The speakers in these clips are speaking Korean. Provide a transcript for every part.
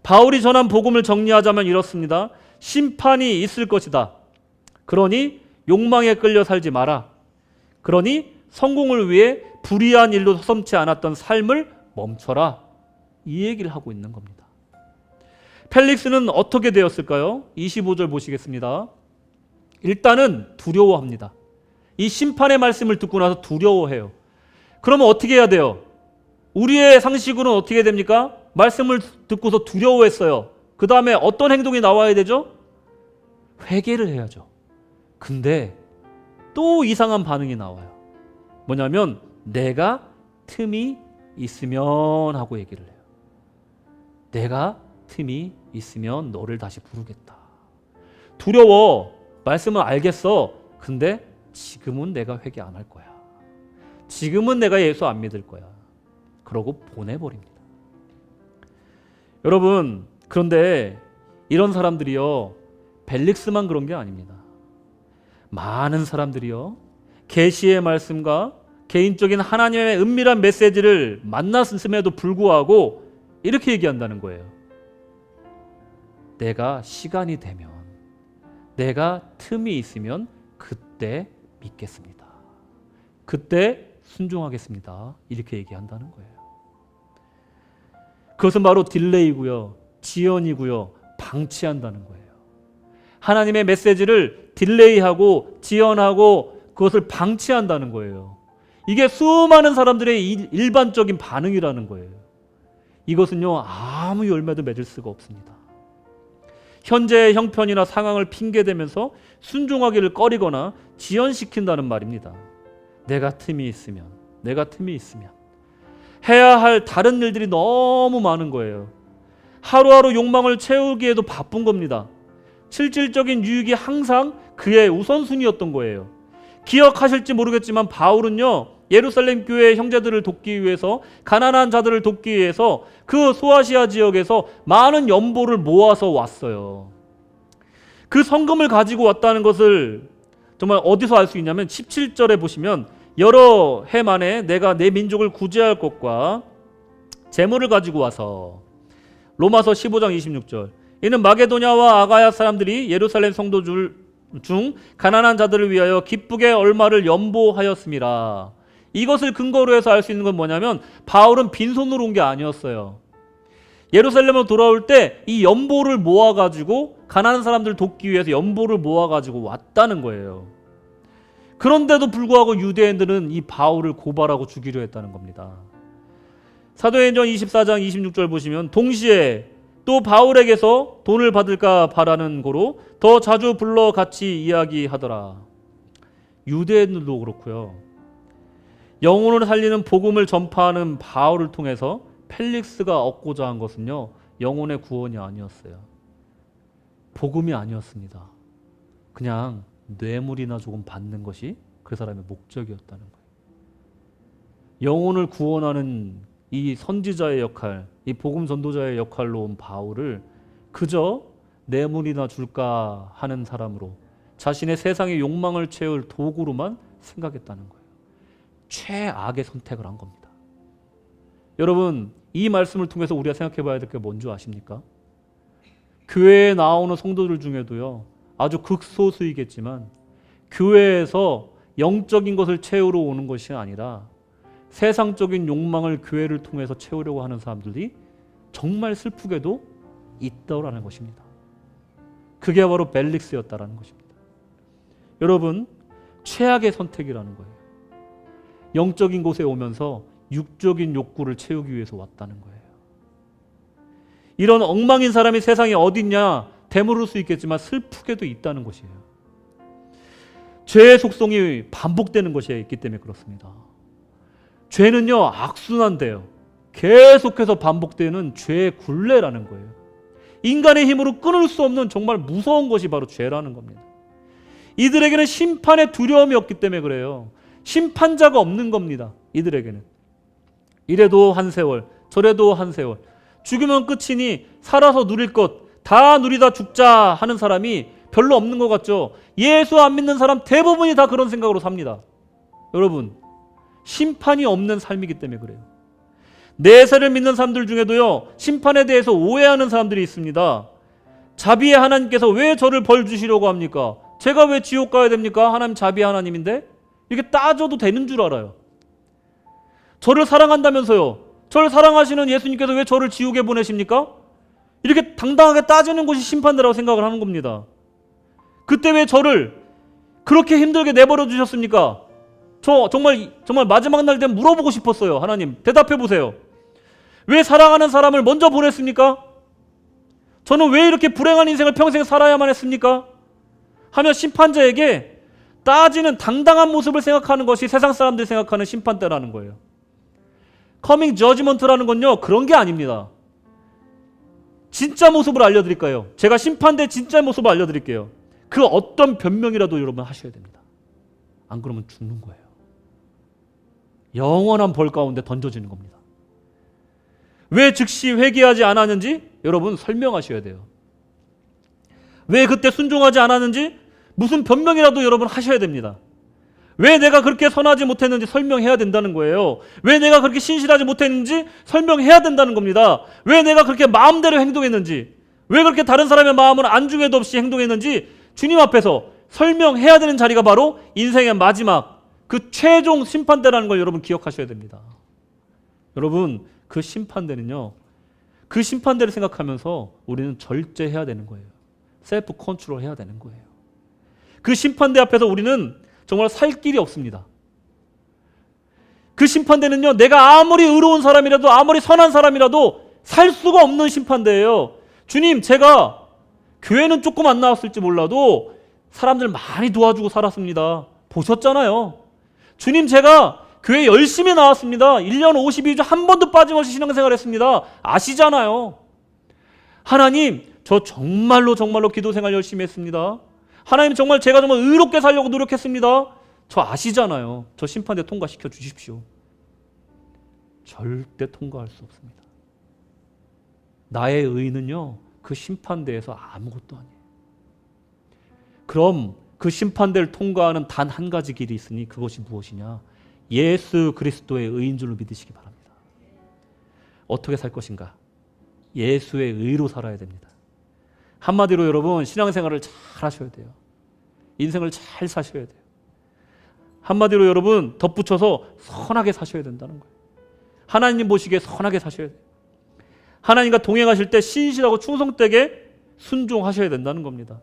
바울이 전한 복음을 정리하자면 이렇습니다. 심판이 있을 것이다. 그러니 욕망에 끌려 살지 마라. 그러니 성공을 위해 불의한 일로 서슴지 않았던 삶을 멈춰라. 이 얘기를 하고 있는 겁니다. 펠릭스는 어떻게 되었을까요? 25절 보시겠습니다. 일단은 두려워합니다. 이 심판의 말씀을 듣고 나서 두려워해요. 그러면 어떻게 해야 돼요? 우리의 상식으로는 어떻게 됩니까? 말씀을 듣고서 두려워했어요. 그 다음에 어떤 행동이 나와야 되죠? 회개를 해야죠. 근데 또 이상한 반응이 나와요. 뭐냐면 내가 틈이 있으면 하고 얘기를 해요. 내가 틈이 있으면 너를 다시 부르겠다. 두려워. 말씀은 알겠어. 근데 지금은 내가 회개 안 할 거야. 지금은 내가 예수 안 믿을 거야. 그러고 보내버립니다. 여러분, 그런데 이런 사람들이요, 벨릭스만 그런 게 아닙니다. 많은 사람들이요, 계시의 말씀과 개인적인 하나님의 은밀한 메시지를 만났음에도 불구하고 이렇게 얘기한다는 거예요. 내가 시간이 되면, 내가 틈이 있으면 그때 믿겠습니다. 그때 순종하겠습니다. 이렇게 얘기한다는 거예요. 그것은 바로 딜레이고요, 지연이고요, 방치한다는 거예요. 하나님의 메시지를 딜레이하고 지연하고 그것을 방치한다는 거예요. 이게 수많은 사람들의 일반적인 반응이라는 거예요. 이것은요, 아무 열매도 맺을 수가 없습니다. 현재의 형편이나 상황을 핑계대면서 순종하기를 꺼리거나 지연시킨다는 말입니다. 내가 틈이 있으면 해야 할 다른 일들이 너무 많은 거예요. 하루하루 욕망을 채우기에도 바쁜 겁니다. 실질적인 유익이 항상 그의 우선순위였던 거예요. 기억하실지 모르겠지만 바울은요, 예루살렘 교회의 형제들을 돕기 위해서, 가난한 자들을 돕기 위해서 그 소아시아 지역에서 많은 연보를 모아서 왔어요. 그 성금을 가지고 왔다는 것을 정말 어디서 알 수 있냐면 17절에 보시면 여러 해 만에 내가 내 민족을 구제할 것과 재물을 가지고 와서, 로마서 15장 26절, 이는 마게도냐와 아가야 사람들이 예루살렘 성도 중 가난한 자들을 위하여 기쁘게 얼마를 연보하였음이라. 이것을 근거로 해서 알 수 있는 건 뭐냐면 바울은 빈손으로 온 게 아니었어요. 예루살렘으로 돌아올 때 이 연보를 모아가지고 가난한 사람들 돕기 위해서 연보를 모아가지고 왔다는 거예요. 그런데도 불구하고 유대인들은 이 바울을 고발하고 죽이려 했다는 겁니다. 사도행전 24장 26절 보시면 동시에 또 바울에게서 돈을 받을까 바라는 고로 더 자주 불러 같이 이야기하더라. 유대인들도 그렇고요, 영혼을 살리는 복음을 전파하는 바울을 통해서 펠릭스가 얻고자 한 것은요, 영혼의 구원이 아니었어요. 복음이 아니었습니다. 그냥 뇌물이나 조금 받는 것이 그 사람의 목적이었다는 거예요. 영혼을 구원하는 이 선지자의 역할, 이 복음 전도자의 역할로 온 바울을 그저 뇌물이나 줄까 하는 사람으로, 자신의 세상의 욕망을 채울 도구로만 생각했다는 거예요. 최악의 선택을 한 겁니다. 여러분, 이 말씀을 통해서 우리가 생각해 봐야 될 게 뭔지 아십니까? 교회에 나오는 성도들 중에도요, 아주 극소수이겠지만 교회에서 영적인 것을 채우러 오는 것이 아니라 세상적인 욕망을 교회를 통해서 채우려고 하는 사람들이 정말 슬프게도 있다라는 것입니다. 그게 바로 벨릭스였다라는 것입니다. 여러분, 최악의 선택이라는 거예요. 영적인 곳에 오면서 육적인 욕구를 채우기 위해서 왔다는 거예요. 이런 엉망인 사람이 세상에 어디 있냐 되물을 수 있겠지만 슬프게도 있다는 것이에요. 죄의 속성이 반복되는 것이 있기 때문에 그렇습니다. 죄는요, 악순환돼요. 계속해서 반복되는 죄의 굴레라는 거예요. 인간의 힘으로 끊을 수 없는 정말 무서운 것이 바로 죄라는 겁니다. 이들에게는 심판의 두려움이 없기 때문에 그래요. 심판자가 없는 겁니다. 이들에게는. 이래도 한 세월, 저래도 한 세월, 죽으면 끝이니 살아서 누릴 것 다 누리다 죽자 하는 사람이 별로 없는 것 같죠. 예수 안 믿는 사람 대부분이 다 그런 생각으로 삽니다. 여러분, 심판이 없는 삶이기 때문에 그래요. 내세를 믿는 사람들 중에도요, 심판에 대해서 오해하는 사람들이 있습니다. 자비의 하나님께서 왜 저를 벌 주시려고 합니까? 제가 왜 지옥 가야 됩니까? 하나님 자비의 하나님인데? 이렇게 따져도 되는 줄 알아요. 저를 사랑한다면서요. 저를 사랑하시는 예수님께서 왜 저를 지옥에 보내십니까? 이렇게 당당하게 따지는 것이 심판대라고 생각을 하는 겁니다. 그때 왜 저를 그렇게 힘들게 내버려 두셨습니까? 저 정말 마지막 날 되면 물어보고 싶었어요. 하나님, 대답해 보세요. 왜 사랑하는 사람을 먼저 보냈습니까? 저는 왜 이렇게 불행한 인생을 평생 살아야만 했습니까? 하며 심판자에게 따지는 당당한 모습을 생각하는 것이 세상 사람들이 생각하는 심판대라는 거예요. 커밍 저지먼트라는 건요, 그런 게 아닙니다. 진짜 모습을 알려드릴까요? 제가 심판대 진짜 모습을 알려드릴게요. 그 어떤 변명이라도 여러분 하셔야 됩니다. 안 그러면 죽는 거예요. 영원한 벌 가운데 던져지는 겁니다. 왜 즉시 회개하지 않았는지 여러분 설명하셔야 돼요. 왜 그때 순종하지 않았는지 무슨 변명이라도 여러분 하셔야 됩니다. 왜 내가 그렇게 선하지 못했는지 설명해야 된다는 거예요. 왜 내가 그렇게 신실하지 못했는지 설명해야 된다는 겁니다. 왜 내가 그렇게 마음대로 행동했는지, 왜 그렇게 다른 사람의 마음을 안중에도 없이 행동했는지 주님 앞에서 설명해야 되는 자리가 바로 인생의 마지막 그 최종 심판대라는 걸 여러분 기억하셔야 됩니다. 여러분, 그 심판대는요, 그 심판대를 생각하면서 우리는 절제해야 되는 거예요. 셀프 컨트롤 해야 되는 거예요. 그 심판대 앞에서 우리는 정말 살 길이 없습니다. 그 심판대는요, 내가 아무리 의로운 사람이라도 아무리 선한 사람이라도 살 수가 없는 심판대예요. 주님, 제가 교회는 조금 안 나왔을지 몰라도 사람들 많이 도와주고 살았습니다. 보셨잖아요. 주님, 제가 교회 열심히 나왔습니다. 1년 52주 한 번도 빠짐없이 신앙생활 했습니다. 아시잖아요. 하나님, 저 정말로 기도생활 열심히 했습니다. 하나님, 정말 제가 정말 의롭게 살려고 노력했습니다. 저 아시잖아요. 저 심판대 통과시켜 주십시오. 절대 통과할 수 없습니다. 나의 의는요, 그 심판대에서 아무것도 아니에요. 그럼 그 심판대를 통과하는 단 한 가지 길이 있으니 그것이 무엇이냐? 예수 그리스도의 의인 줄로 믿으시기 바랍니다. 어떻게 살 것인가? 예수의 의로 살아야 됩니다. 한마디로 여러분, 신앙생활을 잘 하셔야 돼요. 인생을 잘 사셔야 돼요. 한마디로 여러분, 덧붙여서 선하게 사셔야 된다는 거예요. 하나님 보시기에 선하게 사셔야 돼요. 하나님과 동행하실 때 신실하고 충성되게 순종하셔야 된다는 겁니다.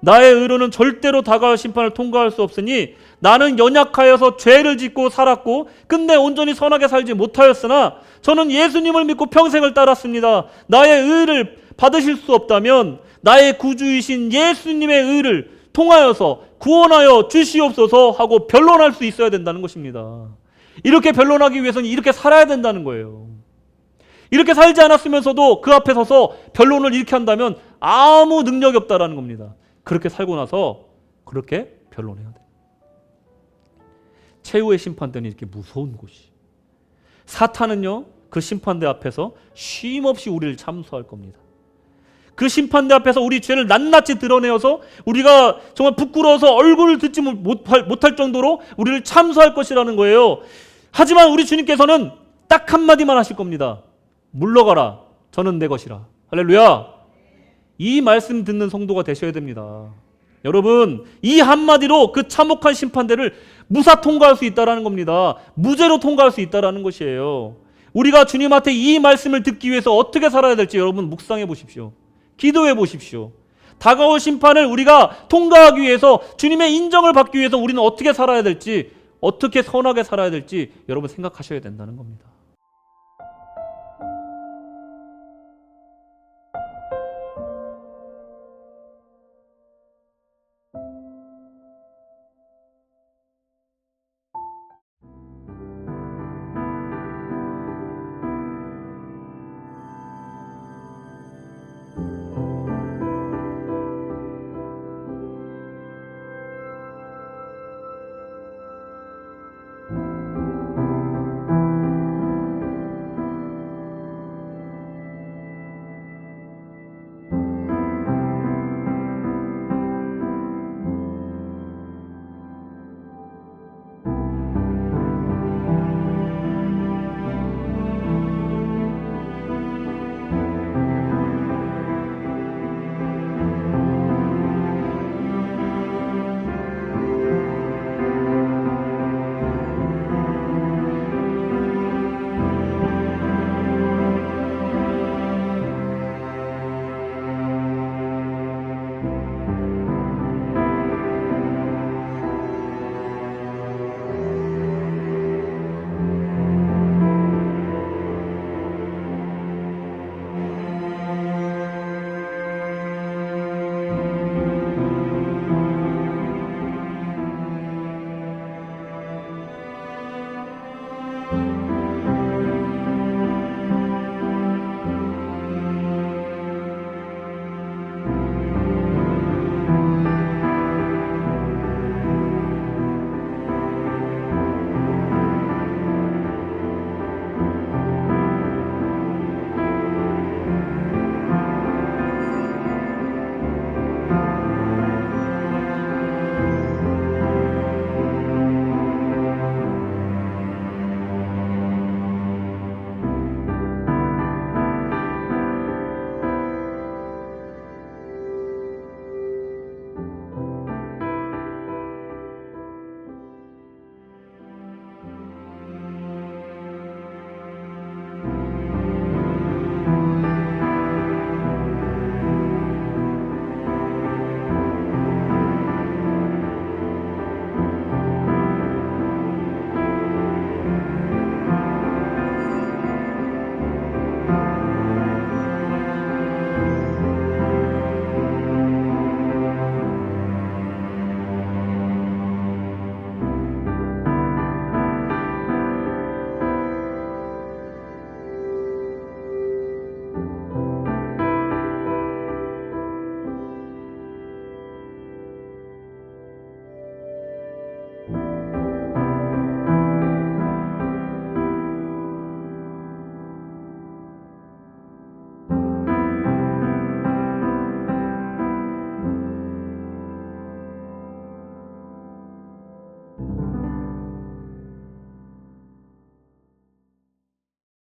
나의 의로는 절대로 다가올 심판을 통과할 수 없으니 나는 연약하여서 죄를 짓고 살았고 끝내 온전히 선하게 살지 못하였으나 저는 예수님을 믿고 평생을 따랐습니다. 나의 의를 받으실 수 없다면 나의 구주이신 예수님의 의를 통하여서 구원하여 주시옵소서 하고 변론할 수 있어야 된다는 것입니다. 이렇게 변론하기 위해서는 이렇게 살아야 된다는 거예요. 이렇게 살지 않았으면서도 그 앞에 서서 변론을 이렇게 한다면 아무 능력이 없다라는 겁니다. 그렇게 살고 나서 그렇게 변론해야 돼요. 최후의 심판대는 이렇게 무서운 곳이. 사탄은요, 그 심판대 앞에서 쉼없이 우리를 참수할 겁니다. 그 심판대 앞에서 우리 죄를 낱낱이 드러내어서 우리가 정말 부끄러워서 얼굴을 듣지 못할 정도로 우리를 참수할 것이라는 거예요. 하지만 우리 주님께서는 딱 한마디만 하실 겁니다. 물러가라, 저는 내 것이라. 할렐루야. 이 말씀 듣는 성도가 되셔야 됩니다. 여러분, 이 한마디로 그 참혹한 심판대를 무사 통과할 수 있다는 겁니다. 무죄로 통과할 수 있다는 것이에요. 우리가 주님한테 이 말씀을 듣기 위해서 어떻게 살아야 될지 여러분 묵상해 보십시오. 기도해 보십시오. 다가올 심판을 우리가 통과하기 위해서, 주님의 인정을 받기 위해서 우리는 어떻게 살아야 될지, 어떻게 선하게 살아야 될지 여러분 생각하셔야 된다는 겁니다.